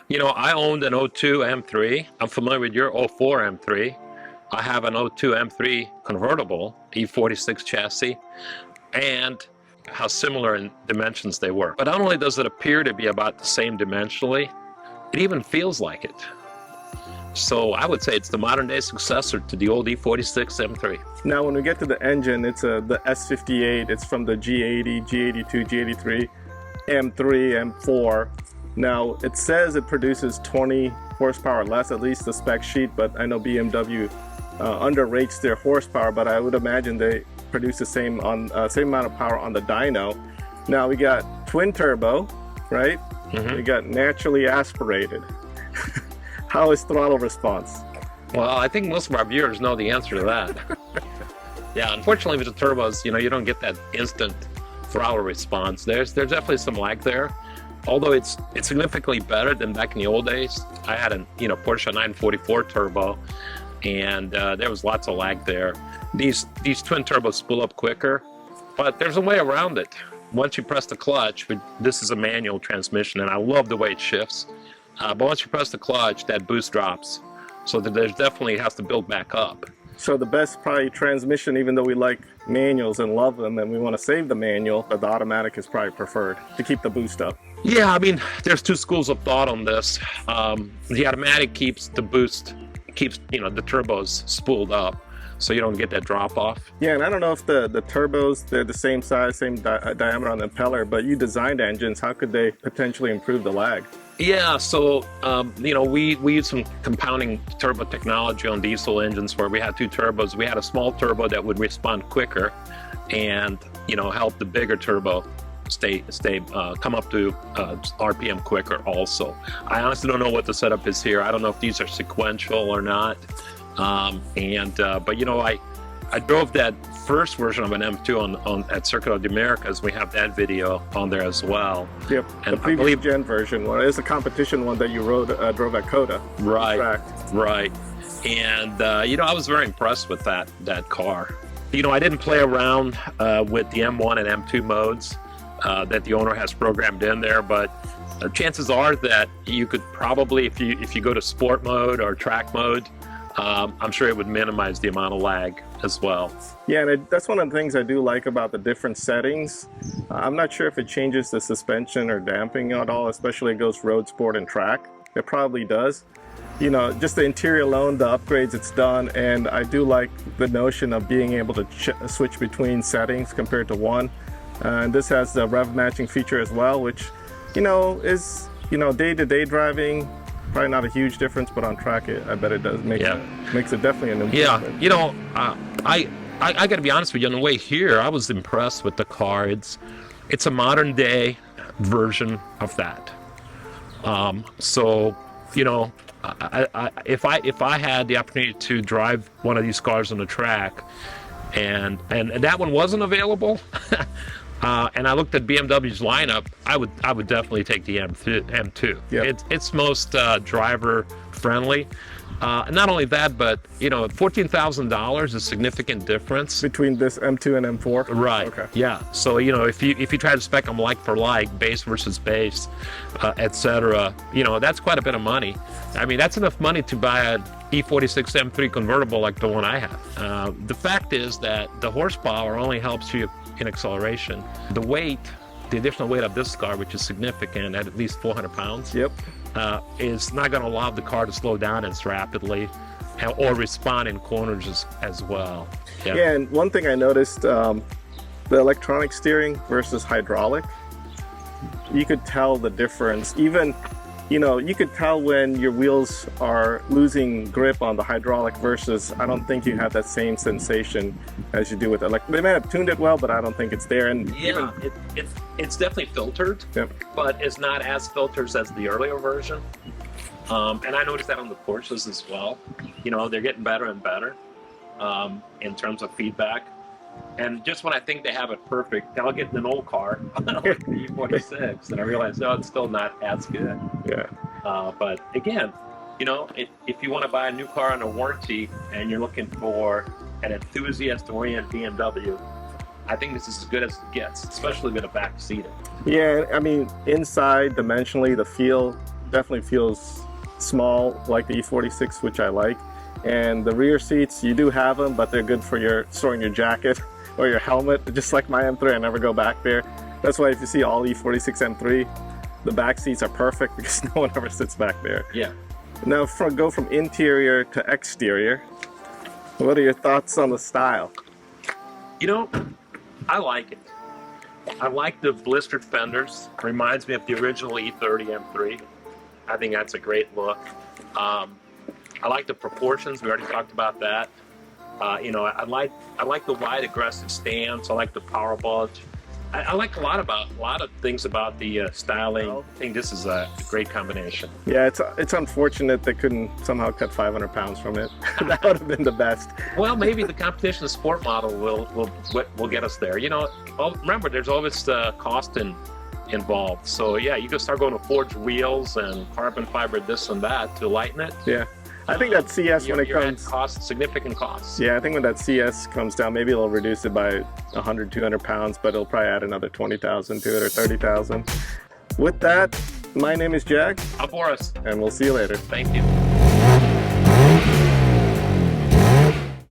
You know, I owned an '02 M3. I'm familiar with your '04 M3. I have an '02 M3 convertible, E46 chassis, and how similar in dimensions they were. But not only does it appear to be about the same dimensionally, it even feels like it. So I would say it's the modern day successor to the old E46 M3. Now when we get to the engine, it's the S58, it's from the G80, G82, G83, M3, M4. Now it says it produces 20 horsepower less, at least the spec sheet, but I know BMW underrates their horsepower, but I would imagine they produce the same amount of power on the dyno. Now we got twin turbo, right? We got naturally aspirated. How is throttle response? Well, I think most of our viewers know the answer to that. Yeah, unfortunately with the turbos, you know, you don't get that instant throttle response. There's definitely some lag there. Although it's significantly better than back in the old days. I had a Porsche 944 turbo, and there was lots of lag there. These twin turbos spool up quicker, but there's a way around it. Once you press the clutch, this is a manual transmission, and I love the way it shifts. But once you press the clutch, that boost drops, so that there's definitely has to build back up. So the best probably transmission, even though we like manuals and love them, and we want to save the manual, but the automatic is probably preferred to keep the boost up. Yeah, I mean, there's two schools of thought on this. The automatic keeps the boost, keeps the turbos spooled up, so you don't get that drop off. Yeah, and I don't know if the turbos, they're the same size, same diameter on the impeller, but you designed engines, how could they potentially improve the lag? Yeah, so we use some compounding turbo technology on diesel engines where we had two turbos. We had a small turbo that would respond quicker and help the bigger turbo come up to RPM quicker also. I honestly don't know what the setup is here. I don't know if these are sequential or not. But I drove that first version of an M2 at Circuit of the Americas. We have that video on there as well. Yep, and the previous gen version one is a competition one that you drove at COTA. Right. And I was very impressed with that car. I didn't play around with the M1 and M2 modes that the owner has programmed in there, but chances are that you could probably, if you go to sport mode or track mode, I'm sure it would minimize the amount of lag as well. Yeah, and that's one of the things I do like about the different settings. I'm not sure if it changes the suspension or damping at all, especially it goes road, sport, and track. It probably does. Just the interior alone, the upgrades it's done, and I do like the notion of being able to switch between settings compared to one. And this has the rev matching feature as well, which, is, day-to-day driving, probably not a huge difference, but on track, I bet it does makes it definitely an improvement. Yeah, I got to be honest with you. On the way here, I was impressed with the car. It's a modern day version of that. If I had the opportunity to drive one of these cars on the track, and that one wasn't available. And I looked at BMW's lineup, I would definitely take the M2. Yep. It's most driver friendly. Not only that, but $14,000 is a significant difference between this M2 and M4. Right. Okay. Yeah. So if you try to spec them like for like, base versus base, etc., that's quite a bit of money. I mean, that's enough money to buy an E46 M3 convertible like the one I have. The fact is that the horsepower only helps you in acceleration. The weight, the additional weight of this car, which is significant at least 400 pounds, is not going to allow the car to slow down as rapidly or respond in corners as well. Yeah, and one thing I noticed, the electronic steering versus hydraulic, you could tell the difference. Even, you could tell when your wheels are losing grip on the hydraulic versus, I don't think you have that same sensation as you do with electric. They may have tuned it well, but I don't think it's there. And yeah, it's definitely filtered, but it's not as filtered as the earlier version. And I noticed that on the Porsches as well. They're getting better and better in terms of feedback. And just when I think they have it perfect, I'll get an old car, like the E46, and I realize, no, it's still not as good. Yeah. But again, if you want to buy a new car under warranty and you're looking for an enthusiast-oriented BMW, I think this is as good as it gets, especially with a back seat. Yeah, I mean, inside, dimensionally, the feel definitely feels small, like the E46, which I like. And the rear seats, you do have them, but they're good for storing your jacket or your helmet, just like my M3. I never go back there. That's why if you see all E46 M3, the back seats are perfect because no one ever sits back there. Yeah. Now, go from interior to exterior. What are your thoughts on the style? You know, I like it. I like the blistered fenders. Reminds me of the original E30 M3. I think that's a great look. I like the proportions. We already talked about that. You know, I like the wide aggressive stance. I like the power bulge. I like a lot of things about the styling. I think this is a great combination. Yeah, it's unfortunate they couldn't somehow cut 500 pounds from it. That would have been the best. Well, maybe the competition sport model will get us there. You know, remember there's always cost involved. So yeah, you can start going to forged wheels and carbon fiber this and that to lighten it. Yeah. I think that CS when it comes significant costs. Yeah, I think when that CS comes down, maybe it'll reduce it by 100, 200 pounds, but it'll probably add another 20,000 to it or 30,000. With that, my name is Jag. I'm Boris. And we'll see you later. Thank you.